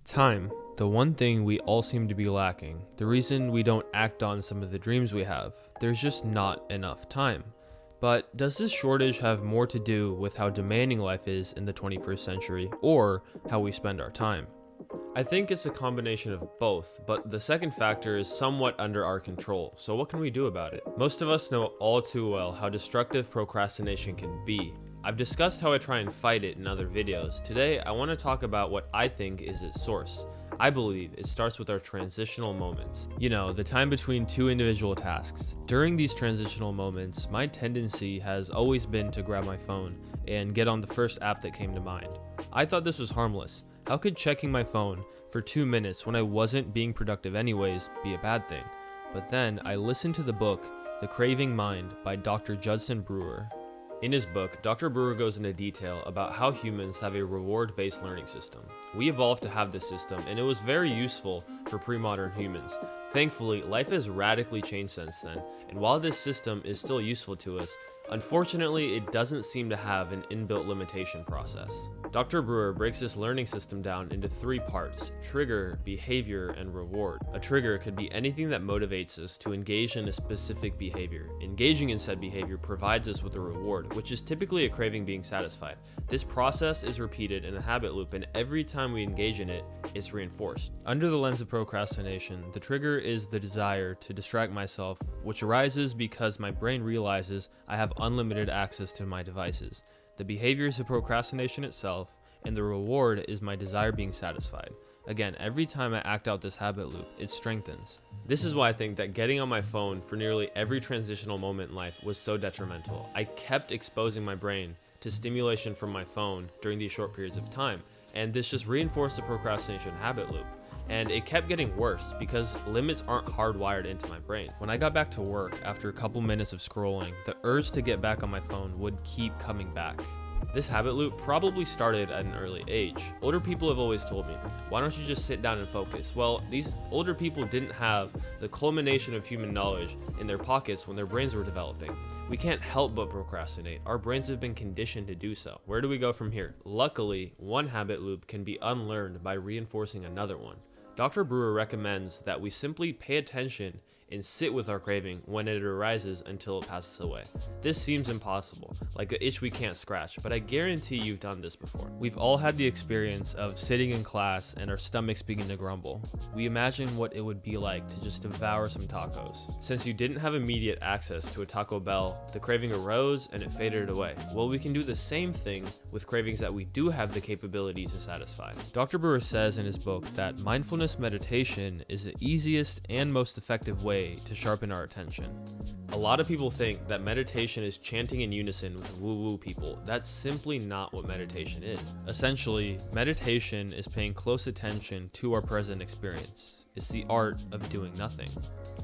Time, the one thing we all seem to be lacking, the reason we don't act on some of the dreams we have. There's just not enough time. But does this shortage have more to do with how demanding life is in the 21st century, or how we spend our time? I think it's a combination of both, but the second factor is somewhat under our control, so what can we do about it? Most of us know all too well how destructive procrastination can be. I've discussed how I try and fight it in other videos. Today, I want to talk about what I think is its source. I believe it starts with our transitional moments. You know, the time between two individual tasks. During these transitional moments, my tendency has always been to grab my phone and get on the first app that came to mind. I thought this was harmless. How could checking my phone for 2 minutes when I wasn't being productive anyways be a bad thing? But then I listened to the book, The Craving Mind by Dr. Judson Brewer. In his book, Dr. Brewer goes into detail about how humans have a reward-based learning system. We evolved to have this system, and it was very useful for pre-modern humans. Thankfully, life has radically changed since then, and while this system is still useful to us, unfortunately, it doesn't seem to have an inbuilt limitation process. Dr. Brewer breaks this learning system down into 3 parts: trigger, behavior, and reward. A trigger could be anything that motivates us to engage in a specific behavior. Engaging in said behavior provides us with a reward, which is typically a craving being satisfied. This process is repeated in a habit loop, and every time we engage in it, it's reinforced. Under the lens of procrastination, the trigger is the desire to distract myself, which arises because my brain realizes I have unlimited access to my devices. The behavior is the procrastination itself, and the reward is my desire being satisfied. Again, every time I act out this habit loop, it strengthens. This is why I think that getting on my phone for nearly every transitional moment in life was so detrimental. I kept exposing my brain to stimulation from my phone during these short periods of time, and this just reinforced the procrastination habit loop. And it kept getting worse because limits aren't hardwired into my brain. When I got back to work after a couple minutes of scrolling, the urge to get back on my phone would keep coming back. This habit loop probably started at an early age. Older people have always told me, why don't you just sit down and focus? Well, these older people didn't have the culmination of human knowledge in their pockets when their brains were developing. We can't help but procrastinate. Our brains have been conditioned to do so. Where do we go from here? Luckily, one habit loop can be unlearned by reinforcing another one. Dr. Brewer recommends that we simply pay attention and sit with our craving when it arises until it passes away. This seems impossible, like an itch we can't scratch, but I guarantee you've done this before. We've all had the experience of sitting in class and our stomachs begin to grumble. We imagine what it would be like to just devour some tacos. Since you didn't have immediate access to a Taco Bell, the craving arose and it faded away. Well, we can do the same thing with cravings that we do have the capability to satisfy. Dr. Brewer says in his book that mindfulness meditation is the easiest and most effective way to sharpen our attention. A lot of people think that meditation is chanting in unison with woo-woo people. That's simply not what meditation is. Essentially, meditation is paying close attention to our present experience. It's the art of doing nothing.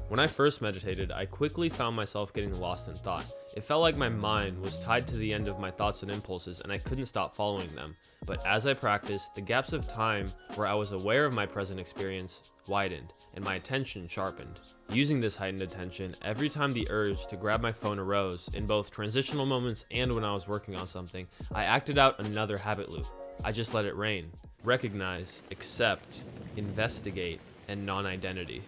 When I first meditated, I quickly found myself getting lost in thought. It felt like my mind was tied to the end of my thoughts and impulses and I couldn't stop following them. But as I practiced, the gaps of time where I was aware of my present experience widened and my attention sharpened. Using this heightened attention, every time the urge to grab my phone arose, in both transitional moments and when I was working on something, I acted out another habit loop. I just let it rain. Recognize, accept, investigate, and non-identity.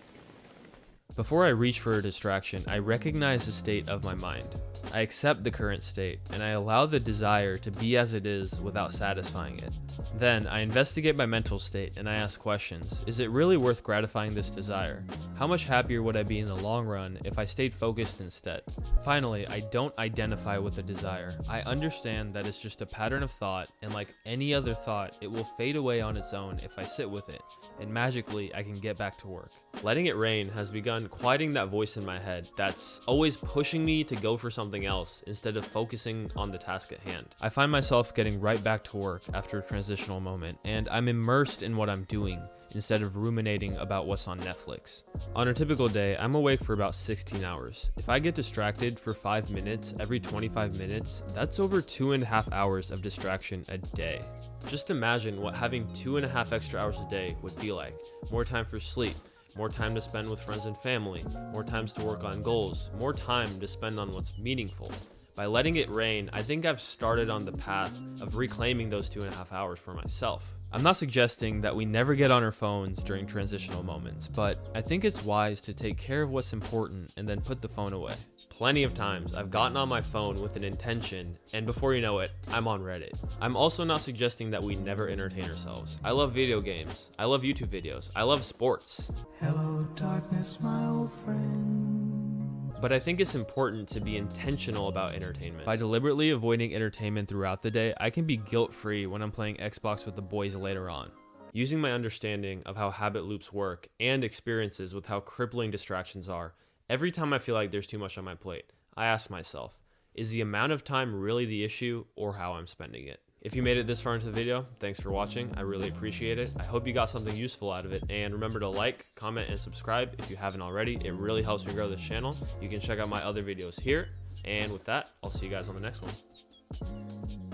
Before I reach for a distraction, I recognize the state of my mind. I accept the current state, and I allow the desire to be as it is without satisfying it. Then, I investigate my mental state and I ask questions. Is it really worth gratifying this desire? How much happier would I be in the long run if I stayed focused instead? Finally, I don't identify with the desire. I understand that it's just a pattern of thought, and like any other thought, it will fade away on its own if I sit with it, and magically, I can get back to work. Letting it rain has begun quieting that voice in my head that's always pushing me to go for something else instead of focusing on the task at hand. I find myself getting right back to work after a transitional moment, and I'm immersed in what I'm doing instead of ruminating about what's on Netflix. On a typical day, I'm awake for about 16 hours. If I get distracted for 5 minutes every 25 minutes, that's over 2.5 hours of distraction a day. Just imagine what having 2.5 extra hours a day would be like. More time for sleep, more time to spend with friends and family, more times to work on goals, more time to spend on what's meaningful. By letting it rain, I think I've started on the path of reclaiming those 2.5 hours for myself. I'm not suggesting that we never get on our phones during transitional moments, but I think it's wise to take care of what's important and then put the phone away. Plenty of times I've gotten on my phone with an intention, and before you know it, I'm on Reddit. I'm also not suggesting that we never entertain ourselves. I love video games. I love YouTube videos. I love sports. Hello, darkness, my old friend. But I think it's important to be intentional about entertainment. By deliberately avoiding entertainment throughout the day, I can be guilt-free when I'm playing Xbox with the boys later on. Using my understanding of how habit loops work and experiences with how crippling distractions are, every time I feel like there's too much on my plate, I ask myself, is the amount of time really the issue or how I'm spending it? If you made it this far into the video, thanks for watching. I really appreciate it. I hope you got something useful out of it. And remember to like, comment, and subscribe if you haven't already. It really helps me grow this channel. You can check out my other videos here. And with that, I'll see you guys on the next one.